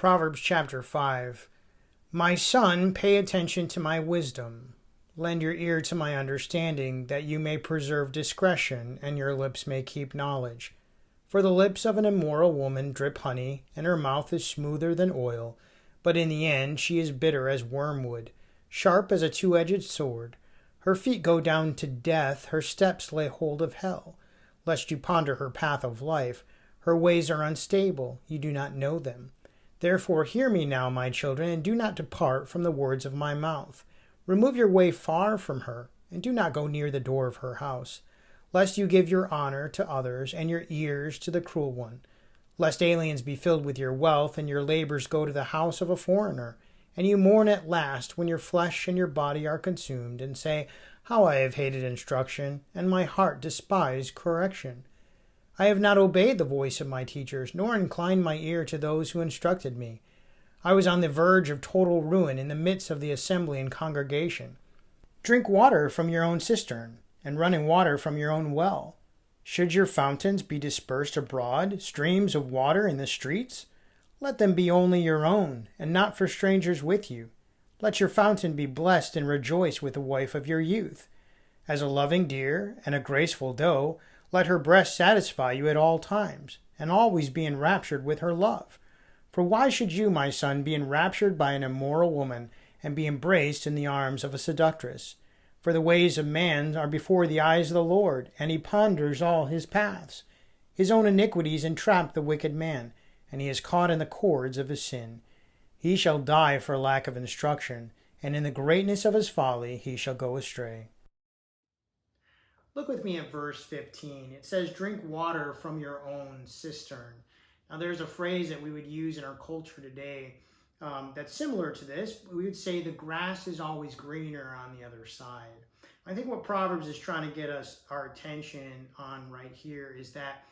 Proverbs chapter 5. My son, pay attention to my wisdom. Lend your ear to my understanding, that you may preserve discretion, and your lips may keep knowledge. For the lips of an immoral woman drip honey, and her mouth is smoother than oil, but in the end she is bitter as wormwood, sharp as a two-edged sword. Her feet go down to death, her steps lay hold of hell. Lest you ponder her path of life, her ways are unstable, you do not know them. Therefore hear me now, my children, and do not depart from the words of my mouth. Remove your way far from her, and do not go near the door of her house, lest you give your honor to others, and your ears to the cruel one. Lest aliens be filled with your wealth, and your labors go to the house of a foreigner, and you mourn at last when your flesh and your body are consumed, and say, How I have hated instruction, and my heart despised correction. I have not obeyed the voice of my teachers, nor inclined my ear to those who instructed me. I was on the verge of total ruin in the midst of the assembly and congregation. Drink water from your own cistern, and running water from your own well. Should your fountains be dispersed abroad, streams of water in the streets? Let them be only your own, and not for strangers with you. Let your fountain be blessed, and rejoice with the wife of your youth. As a loving deer and a graceful doe, let her breast satisfy you at all times, and always be enraptured with her love. For why should you, my son, be enraptured by an immoral woman, and be embraced in the arms of a seductress? For the ways of man are before the eyes of the Lord, and he ponders all his paths. His own iniquities entrap the wicked man, and he is caught in the cords of his sin. He shall die for lack of instruction, and in the greatness of his folly he shall go astray. Look with me at verse 15. It says, drink water from your own cistern. Now there's a phrase that we would use in our culture today that's similar to this. We would say the grass is always greener on the other side. I think what Proverbs is trying to get our attention on right here is that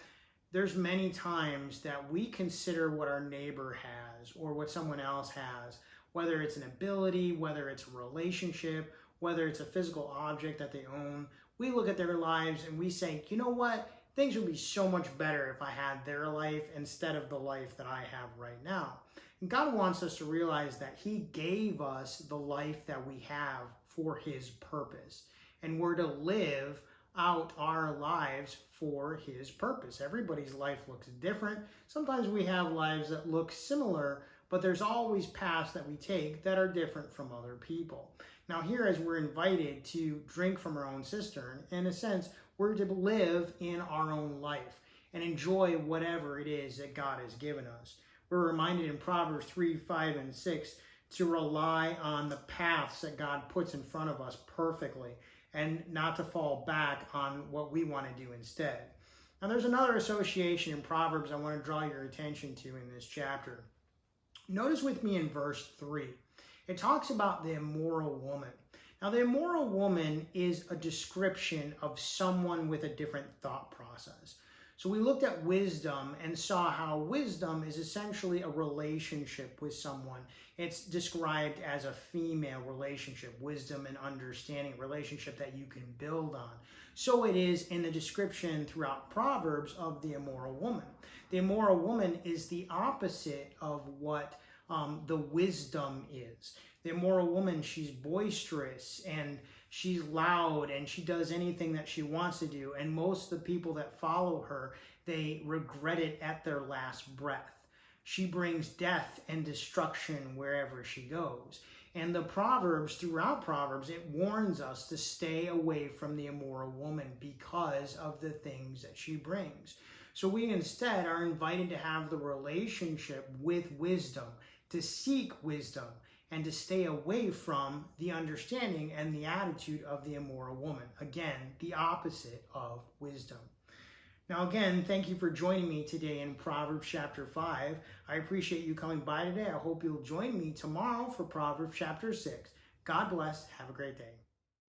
there's many times that we consider what our neighbor has or what someone else has, whether it's an ability, whether it's a relationship, whether it's a physical object that they own. We look at their lives and we say, you know what? Things would be so much better if I had their life instead of the life that I have right now. And God wants us to realize that he gave us the life that we have for his purpose. And we're to live out our lives for his purpose. Everybody's life looks different. Sometimes we have lives that look similar, but there's always paths that we take that are different from other people. Now here, as we're invited to drink from our own cistern, in a sense, we're to live in our own life and enjoy whatever it is that God has given us. We're reminded in Proverbs 3, 5, and 6 to rely on the paths that God puts in front of us perfectly and not to fall back on what we want to do instead. Now there's another association in Proverbs I want to draw your attention to in this chapter. Notice with me in verse 3. It talks about the immoral woman. Now, the immoral woman is a description of someone with a different thought process. So we looked at wisdom and saw how wisdom is essentially a relationship with someone. It's described as a female relationship, wisdom and understanding, relationship that you can build on. So it is in the description throughout Proverbs of the immoral woman. The immoral woman is the opposite of what the wisdom is. The immoral woman, she's boisterous and she's loud and she does anything that she wants to do. And most of the people that follow her, they regret it at their last breath. She brings death and destruction wherever she goes. And the Proverbs, throughout Proverbs, it warns us to stay away from the immoral woman because of the things that she brings. So we instead are invited to have the relationship with wisdom, to seek wisdom, and to stay away from the understanding and the attitude of the immoral woman. Again, the opposite of wisdom. Now again, thank you for joining me today in Proverbs chapter 5. I appreciate you coming by today. I hope you'll join me tomorrow for Proverbs chapter 6. God bless. Have a great day.